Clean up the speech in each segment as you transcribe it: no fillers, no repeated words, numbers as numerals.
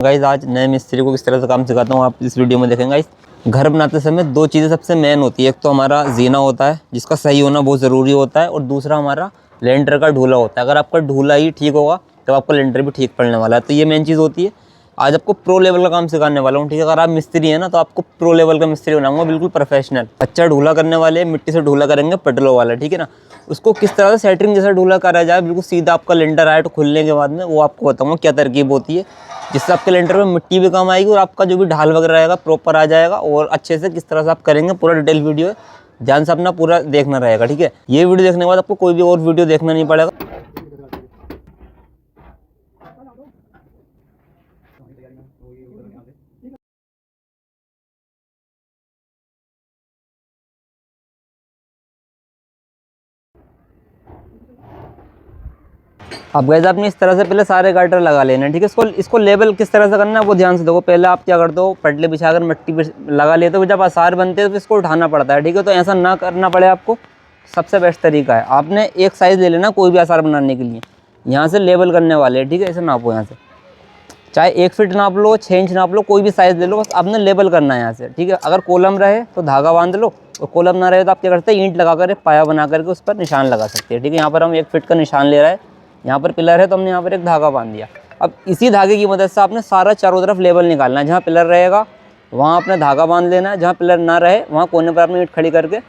Guys आज नए मिस्त्री को किस तरह से काम सिखाता हूँ, आप इस वीडियो में देखेंगे। गाइस घर बनाते समय दो चीज़ें सबसे मेन होती है। एक तो हमारा जीना होता है जिसका सही होना बहुत ज़रूरी होता है, और दूसरा हमारा लेंटर का ढूला होता है। अगर आपका ढूला ही ठीक होगा तो आपका लेंटर भी ठीक पड़ने वाला है। तो ये मेन चीज़ होती है। आज आपको प्रो लेवल का काम सिखाने वाला हूँ, ठीक है। अगर आप मिस्त्री हैं ना तो आपको प्रो लेवल का मिस्त्री बनाऊंगा, बिल्कुल प्रोफेशनल। अच्छा ढूला करने वाले, मिट्टी से ढूला करेंगे पटलों वाला, ठीक है ना। उसको किस तरह से सेटरिंग जैसा ढूला करा जाए, बिल्कुल सीधा आपका लेंटर आए तो खुलने के बाद में वो आपको बताऊँगा क्या तरकीब होती है, जिससे आपके लेंटर में मिट्टी भी कम आएगी और आपका जो भी ढाल वगैरह रहेगा प्रॉपर आ जाएगा। और अच्छे से किस तरह से आप करेंगे, पूरा डिटेल वीडियो है, ध्यान से अपना पूरा देखना रहेगा, ठीक है। ये वीडियो देखने के बाद आपको कोई भी और वीडियो देखना नहीं पड़ेगा। अब गाइस आपने इस तरह से पहले सारे गार्टर लगा लेना है, ठीक है। इसको लेवल किस तरह से करना है वो ध्यान से देखो। पहले आप क्या करते हो, पटले बिछाकर मिट्टी पे लगा लेते हो, जब आसार बनते हैं तो इसको उठाना पड़ता है, ठीक है। तो ऐसा ना करना पड़े आपको, सबसे बेस्ट तरीका है आपने एक साइज़ ले लेना कोई भी आसार बनाने के लिए। यहाँ से लेवल करने वाले हैं, ठीक है। ऐसे नापो, यहाँ से चाहे 1 फीट नाप लो, 6 इंच नाप लो, कोई भी साइज़ ले लो, बस आपने लेवल करना है यहाँ से, ठीक है। अगर कॉलम रहे तो धागा बांध लो, और कॉलम ना रहे तो आप क्या करते हैं, ईंट लगा कर पाया बना करके उस पर निशान लगा सकते हैं, ठीक है। यहाँ पर हम 1 फीट का निशान ले रहा है, यहाँ पर पिलर है तो हमने यहाँ पर एक धागा बांध दिया। अब इसी धागे की मदद से आपने सारा चारों तरफ लेवल निकालना है। जहाँ पिलर रहेगा वहाँ आपने धागा बांध लेना है, जहाँ पिलर ना रहे वहाँ कोने पर आपने ईंट खड़ी करके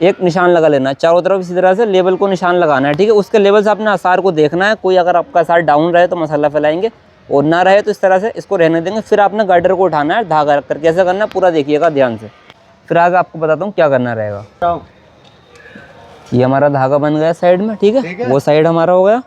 एक निशान लगा लेना है। चारों तरफ इसी तरह से लेवल को निशान लगाना है, ठीक है। उसके लेवल से आपने आसार को देखना है। कोई अगर आपका आसार डाउन रहे तो मसाला फैलाएंगे, और ना रहे तो इस तरह से इसको रहने देंगे। फिर आपने गार्डर को उठाना है, धागा रख कर कैसे करना है पूरा देखिएगा ध्यान से, फिर आगे आपको बताता हूँ क्या करना रहेगा। ये हमारा धागा बन गया साइड में, ठीक है। वो साइड हमारा हो गया।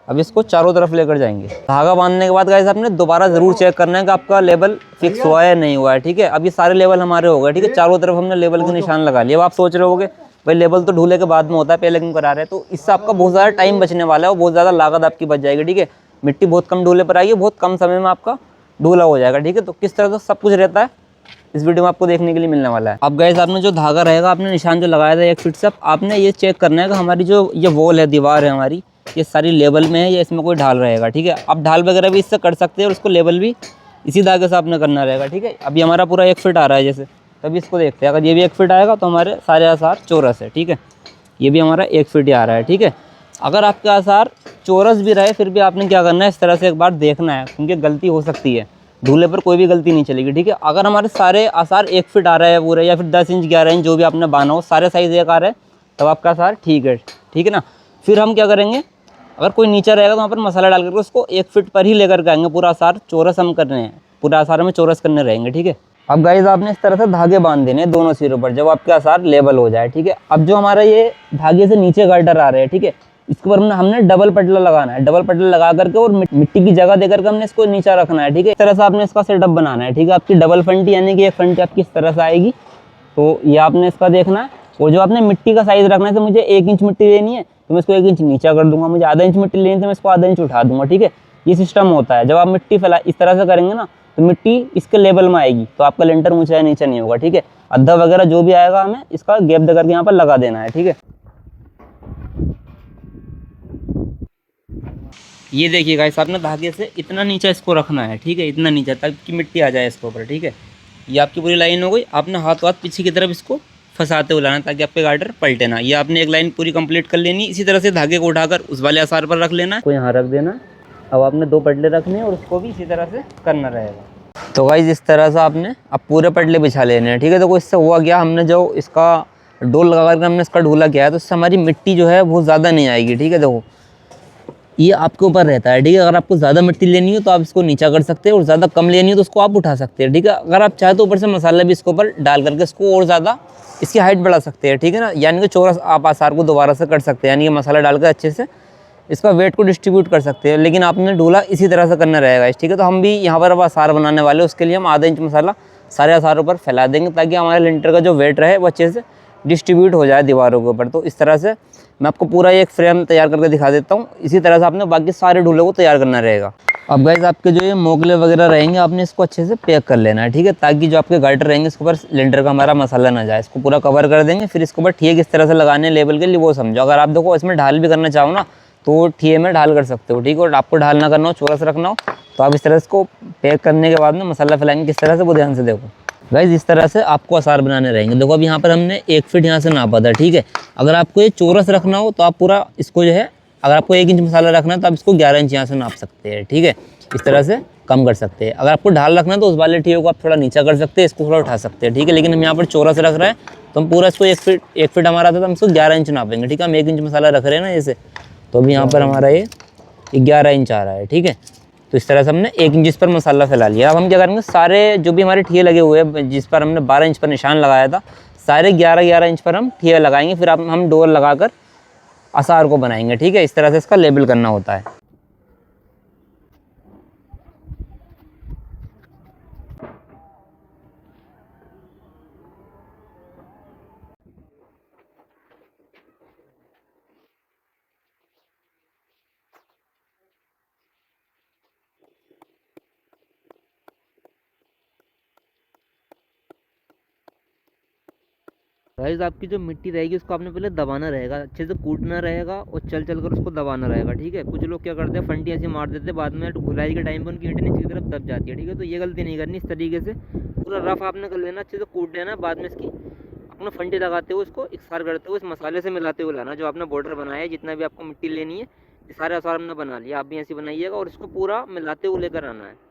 अब इसको चारों तरफ लेकर जाएंगे। धागा बांधने के बाद गाइस आपने दोबारा ज़रूर चेक करना है कि आपका लेवल फिक्स हुआ है नहीं हुआ है, ठीक है। अब ये सारे लेवल हमारे हो गए, ठीक है। चारों तरफ हमने लेवल के निशान लगा लिए। अब आप सोच रहे होगे भाई लेवल तो ढूले के बाद में होता है, पहले क्यों करा रहे हैं। तो इससे आपका बहुत ज़्यादा टाइम बचने वाला है और बहुत ज़्यादा लागत आपकी बच जाएगी, ठीक है। मिट्टी बहुत कम ढूले पर आएगी, बहुत कम समय में आपका ढूला हो जाएगा, ठीक है। तो किस तरह से सब कुछ रहता है इस वीडियो में आपको देखने के लिए मिलने वाला है। अब गाइस आपने जो धागा रहेगा, आपने निशान जो लगाया था 1 फीट से, आपने ये चेक करना है कि हमारी जो ये वॉल है, दीवार है हमारी, ये सारी लेवल में है या इसमें कोई ढाल रहेगा, ठीक है। आप ढाल वगैरह भी इससे कर सकते हैं और उसको लेवल भी इसी धागे से आपने करना रहेगा, ठीक है। अभी हमारा पूरा 1 फीट आ रहा है जैसे, तभी इसको देखते हैं। अगर ये भी 1 फीट आएगा तो हमारे सारे आसार चौरस है, ठीक है। ये भी हमारा 1 फीट ही आ रहा है, ठीक है। अगर आपके आसार चौरस भी रहे फिर भी आपने क्या करना है, इस तरह से एक बार देखना है, क्योंकि गलती हो सकती है, ढूले पर कोई भी गलती नहीं चलेगी, ठीक है। अगर हमारे सारे आसार 1 फीट आ रहे हैं पूरे, या फिर 10 इंच 11 इंच जो भी आपने बाना हो, सारे साइज़ एक आ रहे हैं, तब आपका आसार ठीक है, ठीक है ना। फिर हम क्या करेंगे, अगर कोई नीचे रहेगा तो वहाँ पर मसाला डाल करके उसको 1 फीट पर ही लेकर के आएंगे। पूरा आसार चौरस हम कर रहे हैं, पूरा आसार में चौरस करने रहेंगे, ठीक है। अब गाइस आपने इस तरह से धागे बांध देने दोनों सिरों पर, जब आपके आसार लेवल हो जाए, ठीक है। अब जो हमारा ये धागे से नीचे गार्डर आ रहे हैं, ठीक है, इसके ऊपर हमने डबल पटला लगाना है। डबल पटला लगा करके और मिट्टी की जगह देकर के हमने इसको नीचा रखना है, ठीक है। इस तरह से आपने इसका सेटअप बनाना है, ठीक है। आपकी डबल फंटी यानी कि एक फंटी आपकी इस तरह से आएगी, तो ये आपने इसका देखना है। और जो आपने मिट्टी का साइज़ रखना है, तो मुझे 1 इंच मिट्टी लेनी है तो मैं इसको 1 इंच नीचा कर दूंगा, मुझे आधा इंच मिट्टी लेनी है तो मैं इसको आधा इंच उठा दूंगा, ठीक है। ये सिस्टम होता है। जब आप मिट्टी फैला इस तरह से करेंगे ना तो मिट्टी इसके लेवल में आएगी, तो आपका लेंटर ऊंचा या नीचा नहीं होगा, ठीक है। अद्धा वगैरह जो भी आएगा हमें इसका गैप देकर के यहाँ पर लगा देना है, ठीक है। ये देखिए गाइस आपने धागे से इतना नीचा इसको रखना है, ठीक है, इतना नीचा ताकि मिट्टी आ जाए इसके ऊपर, ठीक है। ये आपकी पूरी लाइन हो गई। आपने हाथ पीछे की तरफ इसको फंसाते हुए लाना ताकि आपके गार्डर पलटे ना। ये आपने एक लाइन पूरी कंप्लीट कर लेनी। इसी तरह से धागे को उठाकर उस वाले आसार पर रख लेना, को यहाँ रख देना। अब आपने 2 पटले रखने हैं और उसको भी इसी तरह से करना रहेगा। तो गाइस इस तरह से आपने अब पूरे पटले बिछा लेने हैं, ठीक है। तो इससे हुआ क्या, हमने जो इसका डोल लगा करके हमने इसका ढूला किया है, तो इससे हमारी मिट्टी जो है बहुत ज़्यादा नहीं आएगी, ठीक है। देखो ये आपके ऊपर रहता है, ठीक है। अगर आपको ज़्यादा मिट्टी लेनी हो तो आप इसको नीचा कर सकते हैं, और ज़्यादा कम लेनी हो तो उसको आप उठा सकते हैं, ठीक है। अगर आप चाहे तो ऊपर से मसाला भी इसके ऊपर डाल करके इसको और ज़्यादा इसकी हाइट बढ़ा सकते हैं, ठीक है ना। यानी कि चौरस आप आसार को दोबारा से कर सकते हैं, यानी कि मसाला डालकर अच्छे से इसका वेट को डिस्ट्रीब्यूट कर सकते हैं। लेकिन आपने ढूला इसी तरह से करना रहेगा, ठीक है। तो हम भी यहाँ पर अब आसार बनाने वाले हैं, उसके लिए हम आधा इंच मसाला सारे आसारों पर फैला देंगे ताकि हमारे लिंटर का जो वेट रहे वो अच्छे से डिस्ट्रीब्यूट हो जाए दीवारों के ऊपर। तो इस तरह से मैं आपको पूरा एक फ्रेम तैयार करके दिखा देता हूँ। इसी तरह से आपने बाकी सारे ढूले को तैयार करना रहेगा। अब गाइस आपके जो ये मोगले वगैरह रहेंगे आपने इसको अच्छे से पैक कर लेना है, ठीक है, ताकि जो आपके गार्डर रहेंगे इसके ऊपर लेंटर का हमारा मसाला ना जाए। इसको पूरा कवर कर देंगे, फिर इसके ऊपर ठीक इस तरह से लगाने लेवल के लिए वो समझो। अगर आप देखो इसमें ढाल भी करना चाहो ना तो ठिये में ढाल कर सकते हो, ठीक है। और आपको ढाल ना करना हो, चौरस रखना हो, तो आप इस तरह इसको पैक करने के बाद में मसाला फैलाएंगे किस तरह से, वो ध्यान से देखो गाइस। इस तरह से आपको अचार बनाने रहेंगे। देखो अब यहाँ पर हमने 1 फीट यहाँ से नापा था, ठीक है। अगर आपको ये चौरस रखना हो तो आप पूरा इसको जो है, अगर आपको 1 इंच मसाला रखना है तो आप इसको 11 इंच यहाँ से नाप सकते हैं, ठीक है। इस तरह से कम कर सकते हैं। अगर आपको ढाल रखना है तो उस वाले ठिये को आप थोड़ा नीचा कर सकते हैं, इसको थोड़ा उठा सकते हैं, ठीक है। लेकिन हम यहाँ पर चौरस रख रहे हैं तो हम पूरा इसको 1 फीट हमारा था तो हम इसको 11 इंच नापेंगे, ठीक है। हम 1 इंच मसाला रख रहे हैं ना जैसे, तो अभी यहाँ पर हमारा ये 11 इंच आ रहा है, ठीक है। तो इस तरह से हमने 1 इंच पर मसाला फैला लिया। अब हम क्या करेंगे, सारे जो भी हमारे ठिये लगे हुए हैं जिस पर हमने 12 इंच पर निशान लगाया था, सारे 11-11 इंच पर हम ठिये लगाएंगे। फिर हम डोर लगाकर अचार को बनाएंगे, ठीक है। इस तरह से इसका लेबल करना होता है। गाइस आपकी जो मिट्टी रहेगी उसको आपने पहले दबाना रहेगा, अच्छे से कूटना रहेगा और चल चल कर उसको दबाना रहेगा, ठीक है। कुछ लोग क्या करते हैं, फंटी ऐसे मार देते हैं, बाद में घुलाई के टाइम पर उनकी ईंटें नीचे की तरफ दब जाती है, ठीक है। तो ये गलती नहीं करनी। इस तरीके से पूरा रफ आपने कर लेना, अच्छे से कूट लेना, बाद में इसकी अपना फंटी लगाते हुए इसको इकसार करते हुए इस मसाले से मिलाते हुए लाना। जो आपने बॉर्डर बनाया है, जितना भी आपको मिट्टी लेनी है, ये सारे अचार हमने बना लिया, आप भी ऐसे बनाइएगा और इसको पूरा मिलाते हुए लेकर आना है।